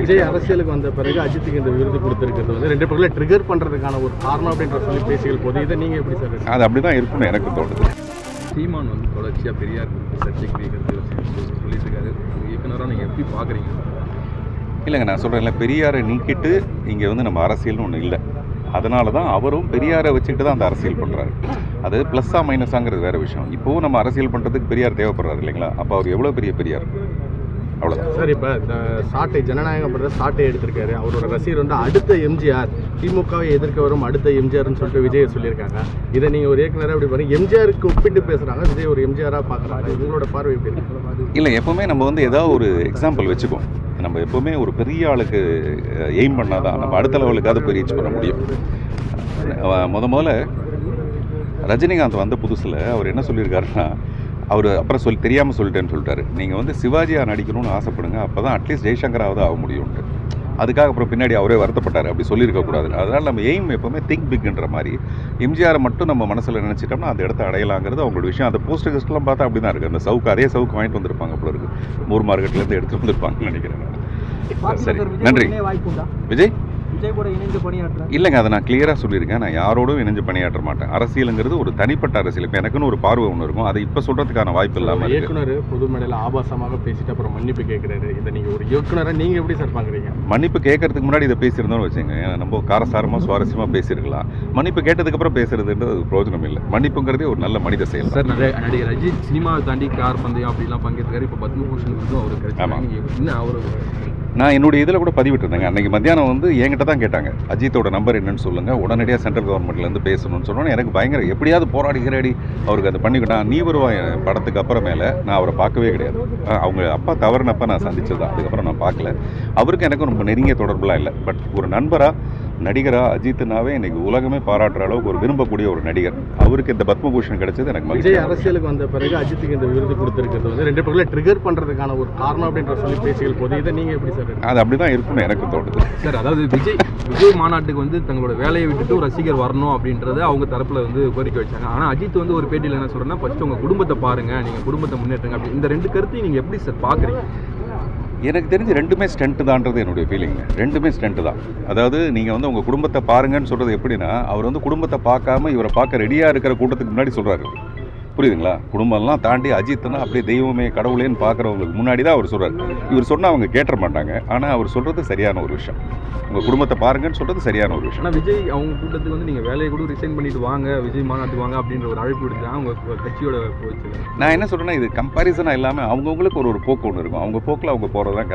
விஜய் அரசியலுக்கு வந்த பிறகு அஜித்துக்கு இந்த விருது கொடுத்துருக்கிறது வந்து ரெண்டு பேர்ல ட்ரிகர் பண்ணுறதுக்கான ஒரு காரணம் அப்படின்ற சொல்லி பேசிகள் போது இதை நீங்கள் எப்படி சார்? அது அப்படி தான் இருக்குன்னு எனக்கு தோணுது. சீமான் வந்து தொடர்ச்சியாக பெரியார் சர்ச்சைக்கு சொல்லிட்டு இருக்காரு. இயக்குனராக நீங்கள் எப்படி பார்க்குறீங்க? இல்லைங்க, நான் சொல்கிறேன்ல, பெரியாரை நீக்கிட்டு இங்கே வந்து நம்ம அரசியல்னு ஒன்று இல்லை. அதனால தான் அவரும் பெரியாரை வச்சுக்கிட்டு தான் அந்த அரசியல் பண்ணுறாரு. அது ப்ளஸ்ஸா மைனஸாங்கிறது வேறு விஷயம். இப்போவும் நம்ம அரசியல் பண்ணுறதுக்கு பெரியார் தேவைப்படுறாரு இல்லைங்களா? அப்போ அவர் எவ்வளோ பெரிய பெரியார், அவ்வளோதான் சார். இப்போ இந்த சாட்டை ஜனநாயகம் படுற சாட்டை எடுத்திருக்காரு. அவரோட ரசிகர் வந்து அடுத்த எம்ஜிஆர், திமுகவை எதிர்க்க வரும் அடுத்த எம்ஜிஆர்னு சொல்லிட்டு விஜய் சொல்லியிருக்காங்க. இதை நீங்கள் ஒரு இயக்குனராக எப்படி பாருங்க? எம்ஜிஆருக்கு ஒப்பிட்டு பேசுகிறாங்க, விஜய் ஒரு எம்ஜிஆராக பார்க்குறாங்க. இவங்களோட பார்வை எப்படி இருக்கு? இல்லை, எப்போவுமே நம்ம வந்து ஏதாவது ஒரு எக்ஸாம்பிள் வச்சுக்கோம். நம்ம எப்போவுமே ஒரு பெரிய ஆளுக்கு எய்ம் பண்ணால் தான் நம்ம அடுத்த லெவலுக்காவது போய் ரீச் பண்ண முடியும். முதல்ல ரஜினிகாந்த் வந்த புதுசில் அவர் என்ன சொல்லியிருக்காருன்னா, அவர் அப்புறம் தெரியாமல் சொல்லிட்டேன்னு சொல்லிட்டாரு. நீங்கள் வந்து சிவாஜியாக நடிக்கணும்னு ஆசைப்படுங்க, அப்போ தான் அட்லீஸ்ட் ஜெய்சங்கராவது ஆக முடியும்ட்டு. அதுக்காக அப்புறம் பின்னாடி அவரே வருத்தப்பட்டார், அப்படி சொல்லியிருக்கக்கூடாது. அதனால் நம்ம எய்ம் எப்போவுமே திங்க் பிக்ன்ற மாதிரி எம்ஜிஆரை மட்டும் நம்ம மனசில் நினச்சிட்டோம்னா அந்த இடத்த அடையலாங்கிறது அவங்களோட விஷயம். அந்த போஸ்ட் கிஸ்ட்லாம் பார்த்தா அப்படி தான் இருக்குது. அந்த சவுக்கு அதே சவுக்கு வாங்கிட்டு வந்திருப்பாங்க போல இருக்குது. மூர் மார்க்கெட்லேருந்து எடுத்துகிட்டு வந்திருப்பாங்கன்னு நினைக்கிறேன். சரி, நன்றி. விஜய் இல்லைங்க, அதை நான் கிளியராக சொல்லியிருக்கேன். நான் யாரோடும் இணைஞ்சு பணியாற்ற மாட்டேன். அரசியலுங்கிறது ஒரு தனிப்பட்ட அரசியல். இப்போ எனக்குன்னு ஒரு பார்வை ஒன்று இருக்கும், அதை இப்போ சொல்கிறதுக்கான வாய்ப்பு இல்லாமல் இயக்குனர் பொது மேடையில் ஆபாசமாக பேசிட்டு அப்புறம் மன்னிப்பு கேட்குறாரு. இதை நீங்கள் ஒரு இயக்குனரை நீங்கள் எப்படி சார் பார்க்குறீங்க? மன்னிப்பு கேட்கறதுக்கு முன்னாடி இதை பேசியிருந்தோம்னு வச்சுங்க, நம்ம காரசாரமாக சுவாரஸ்யமாக பேசியிருக்கலாம். மன்னிப்பு கேட்டதுக்கப்புறம் பேசுறதுன்றது பிரயோஜனம் இல்லை. மன்னிப்புங்கிறதே ஒரு நல்ல மனித செயல் சார். நடிகர் அஜித் சினிமாவை தாண்டி கார் பந்தயம் அப்படிலாம் பங்கேற்காரு. இப்போ பத்மபூஷன் அவருக்கு கிடைச்சாங்க. அவர் நான் என்னுடைய இதில் கூட பதிவிட்டுருந்தேங்க. அன்றைக்கி மத்தியானம் வந்து என்கிட்ட தான் கேட்டாங்க, அஜித்தோட நம்பர் என்னன்னு சொல்லுங்கள், உடனடியாக சென்ட்ரல் கவர்மெண்ட்லேருந்து பேசணும்னு சொன்னோன்னே எனக்கு பயங்கர எப்படியாவது போராடி அவருக்கு அதை பண்ணிக்கிட்டான். நீ வருவான் படத்துக்கு அப்புறமேல நான் அவரை பார்க்கவே கிடையாது. அவங்க அப்பா தவறுனப்போ நான் சந்திச்சது தான், அதுக்கப்புறம் நான் பார்க்கல. அவருக்கு எனக்கும் ரொம்ப நெருங்கிய தொடர்புலாம் இல்லை. பட் ஒரு நண்பராக, நடிகராக அஜித்னாவே இன்னைக்கு உலகமே பாராட்டுற அளவுக்கு ஒரு விரும்பக்கூடிய ஒரு நடிகர். அவருக்கு இந்த பத்மபூஷன் கிடைச்சது எனக்கு மகிழ்ச்சி. விஜய் அரசியலுக்கு வந்த பிறகு அஜித்துக்கு இந்த விருது கொடுத்துருக்கிறது வந்து ரெண்டு பேர்ல ட்ரிகர் பண்ணுறதுக்கான ஒரு காரணம் அப்படின்ற சொல்லி பேசிகள் போது இதை நீங்கள் எப்படி சார்? அது அப்படி தான் இருக்குன்னு எனக்கு தோணுது சார். அதாவது விஜய் மாநாட்டுக்கு வந்து தங்களோட வேலையை விட்டுட்டு ஒரு ரசிகர் வரணும் அப்படின்றத அவங்க தரப்புல வந்து கோரிக்கை வச்சாங்க. ஆனால் அஜித் வந்து ஒரு பேட்டியில் என்ன சொல்றேன்னா, ஃபர்ஸ்ட் உங்க குடும்பத்தை பாருங்க, நீங்க குடும்பத்தை முன்னேற்றுங்க அப்படி. இந்த ரெண்டு கருத்தையும் நீங்க எப்படி சார் பார்க்குறீங்க? எனக்கு தெரிஞ்சு ரெண்டுமே ஸ்டண்ட் தான்றது என்னுடைய ஃபீலிங்க. ரெண்டுமே ஸ்டண்ட் தான். அதாவது நீங்கள் வந்து உங்கள் குடும்பத்தை பாருங்கன்னு சொல்கிறது எப்படின்னா, அவர் வந்து குடும்பத்தை பார்க்காம இவரை பார்க்க ரெடியாக இருக்கிற கூட்டத்துக்கு முன்னாடி சொல்கிறாரு. புரியுதுங்களா? குடும்பம்லாம் தாண்டி அஜித்னா அப்படியே தெய்வமே கடவுளேன்னு பார்க்குறவங்களுக்கு முன்னாடி தான் அவர் சொல்கிறார். இவர் சொன்னால் அவங்க கேட்ட மாட்டாங்க. ஆனால் அவர் சொல்கிறது சரியான ஒரு விஷயம். உங்கள் குடும்பத்தை பாருங்கன்னு சொல்கிறது சரியான ஒரு விஷயம். ஆனால் விஜய் அவங்க கூட்டத்துக்கு வந்து நீங்கள் வேலையை கூட ரிசைன் பண்ணிட்டு வாங்க, விஜய் மாநாட்டுக்கு வாங்க அப்படின்ற ஒரு அழைப்பு விடுத்தா அவங்க கட்சியோட போச்சு. நான் என்ன சொல்கிறேன்னா, இது கம்பேரிசனாக இல்லாமல் அவங்கவுங்களுக்கு ஒரு போக்கு ஒன்று இருக்கும். அவங்க போக்கில் அவங்க போகிறது தான் கரெக்ட்.